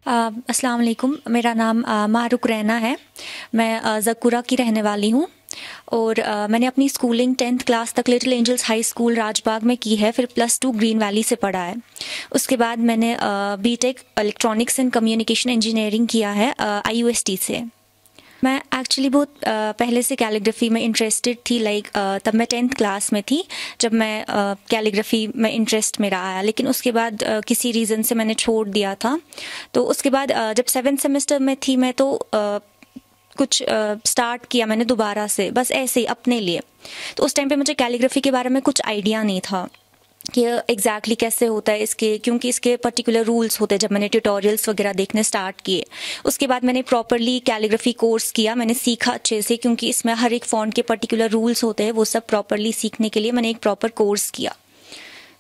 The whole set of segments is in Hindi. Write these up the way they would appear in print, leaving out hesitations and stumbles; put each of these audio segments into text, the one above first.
अस्सलाम वालेकुम। मेरा नाम मारुक रैना है। मैं ज़कुरा की रहने वाली हूँ और मैंने अपनी स्कूलिंग 10th क्लास तक little angels high school Rajbagh में की है। फिर +2 ग्रीन वैली से पढ़ा है। उसके बाद मैंने BTech electronics and communication engineering किया है IUST से। मैं एक्चुअली बहुत पहले से कैलीग्राफी में इंटरेस्टेड थी। तब मैं 10th क्लास में थी जब मैं कैलीग्राफी में इंटरेस्ट मेरा आया, लेकिन उसके बाद किसी रीज़न से मैंने छोड़ दिया था। तो उसके बाद जब 7th सेमेस्टर में थी मैं, तो कुछ स्टार्ट किया मैंने दोबारा से, बस ऐसे ही अपने लिए। तो उस टाइम पे मुझे कैलीग्राफी के बारे में कुछ आइडिया नहीं था कि एग्जैक्टली कैसे होता है इसके, क्योंकि इसके पर्टिकुलर रूल्स होते हैं। जब मैंने ट्यूटोरियल्स वगैरह देखने स्टार्ट किए, उसके बाद मैंने प्रॉपरली कैलीग्राफी कोर्स किया। मैंने सीखा अच्छे से, क्योंकि इसमें हर एक फॉन्ट के पर्टिकुलर रूल्स होते हैं। वो सब प्रॉपरली सीखने के लिए मैंने एक प्रॉपर कोर्स किया।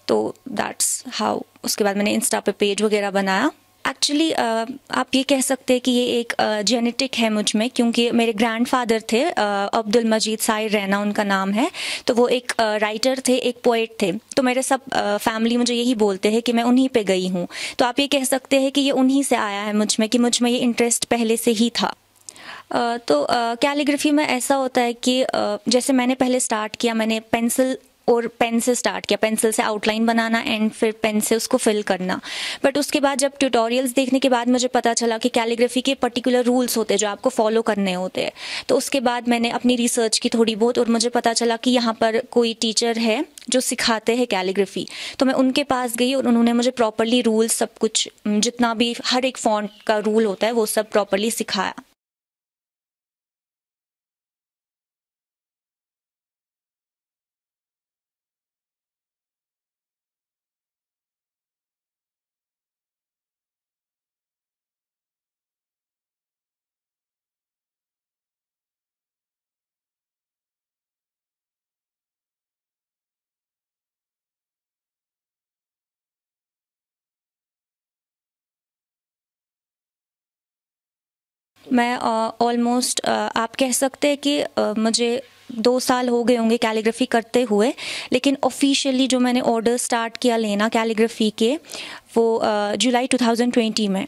तो दैट्स हाउ। उसके बाद मैंने इंस्टा पे पेज वगैरह बनाया। एक्चुअली आप ये कह सकते हैं कि ये एक जेनेटिक है मुझ में, क्योंकि मेरे ग्रैंडफादर थे, अब्दुल मजीद साहिर रैना उनका नाम है। तो वो एक राइटर थे, एक पोएट थे। तो मेरे सब फैमिली मुझे यही बोलते हैं कि मैं उन्हीं पे गई हूँ। तो आप ये कह सकते हैं कि ये उन्हीं से आया है मुझ में, कि मुझ में ये इंटरेस्ट पहले से ही था। तो कैलीग्राफी में ऐसा होता है कि जैसे मैंने पहले स्टार्ट किया, मैंने पेंसिल और पेन से स्टार्ट किया। पेंसिल से आउटलाइन बनाना एंड फिर पेन से उसको फिल करना। बट उसके बाद जब ट्यूटोरियल्स देखने के बाद मुझे पता चला कि कैलीग्राफी के पर्टिकुलर रूल्स होते हैं जो आपको फॉलो करने होते हैं। तो उसके बाद मैंने अपनी रिसर्च की थोड़ी बहुत, और मुझे पता चला कि यहाँ पर कोई टीचर है जो सिखाते हैं कैलीग्राफी। तो मैं उनके पास गई और उन्होंने मुझे प्रॉपरली रूल्स, सब कुछ जितना भी हर एक फॉन्ट का रूल होता है वो सब प्रॉपरली सिखाया। मैं ऑलमोस्ट आप कह सकते हैं कि मुझे 2 साल हो गए होंगे कैलीग्राफी करते हुए। लेकिन ऑफिशियली जो मैंने ऑर्डर स्टार्ट किया लेना कैलीग्राफी के, वो जुलाई 2020 में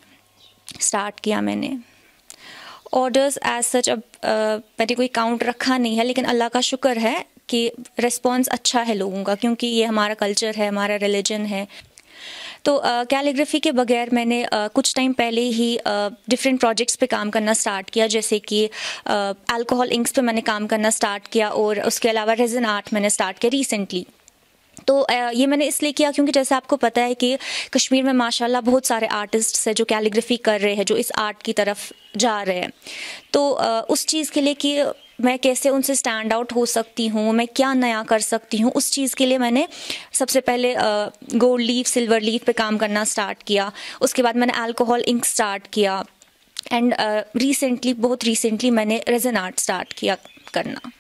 स्टार्ट किया मैंने। ऑर्डर्स एज सच अब मैंने कोई काउंट रखा नहीं है, लेकिन अल्लाह का शुक्र है कि रिस्पॉन्स अच्छा है लोगों का, क्योंकि ये हमारा कल्चर है, हमारा रिलीजन है। तो कैलीग्राफी के बगैर मैंने कुछ टाइम पहले ही डिफरेंट प्रोजेक्ट्स पे काम करना स्टार्ट किया, जैसे कि अल्कोहल इंक्स पे मैंने काम करना स्टार्ट किया, और उसके अलावा रेजिन आर्ट मैंने स्टार्ट किया रिसेंटली। तो ये मैंने इसलिए किया क्योंकि जैसे आपको पता है कि कश्मीर में माशाल्लाह बहुत सारे आर्टिस्ट्स हैं जो कैलीग्राफी कर रहे हैं, जो इस आर्ट की तरफ जा रहे हैं। तो उस चीज़ के लिए कि मैं कैसे उनसे स्टैंड आउट हो सकती हूँ, मैं क्या नया कर सकती हूँ, उस चीज़ के लिए मैंने सबसे पहले गोल्ड लीफ, सिल्वर लीफ पे काम करना स्टार्ट किया। उसके बाद मैंने अल्कोहल इंक स्टार्ट किया, एंड बहुत रिसेंटली मैंने रेजिन आर्ट स्टार्ट किया करना।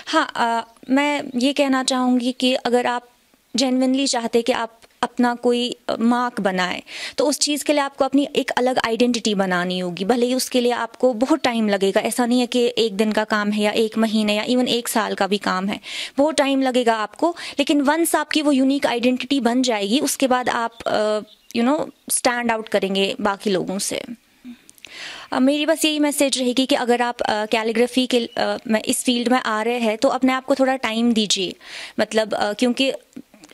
हाँ, मैं ये कहना चाहूँगी कि अगर आप जेन्युइनली चाहते कि आप अपना कोई मार्क बनाए, तो उस चीज़ के लिए आपको अपनी एक अलग आइडेंटिटी बनानी होगी। भले ही उसके लिए आपको बहुत टाइम लगेगा, ऐसा नहीं है कि एक दिन का काम है या 1 महीने या इवन 1 साल का भी काम है, बहुत टाइम लगेगा आपको। लेकिन वंस आपकी वो यूनिक आइडेंटिटी बन जाएगी, उसके बाद आप स्टैंड आउट करेंगे बाकी लोगों से। मेरी बस यही मैसेज रहेगी कि अगर आप कैलीग्राफी के इस फील्ड में आ रहे हैं तो अपने आप को थोड़ा टाइम दीजिए। मतलब क्योंकि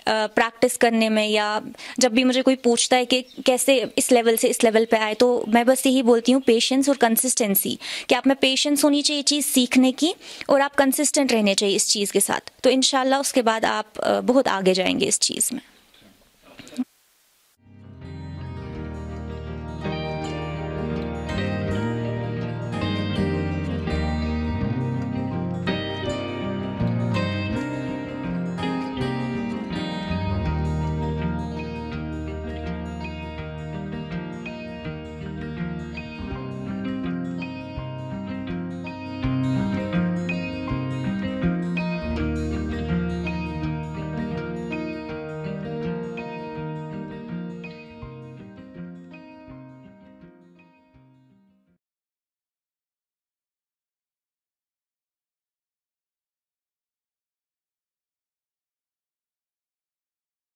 प्रैक्टिस करने में, या जब भी मुझे कोई पूछता है कि कैसे इस लेवल से इस लेवल पे आए, तो मैं बस यही बोलती हूँ पेशेंस और कंसिस्टेंसी, कि आप में पेशेंस होनी चाहिए चीज़ सीखने की, और आप कंसिस्टेंट रहने चाहिए इस चीज़ के साथ, तो इंशाल्लाह उसके बाद आप बहुत आगे जाएंगे इस चीज़ में।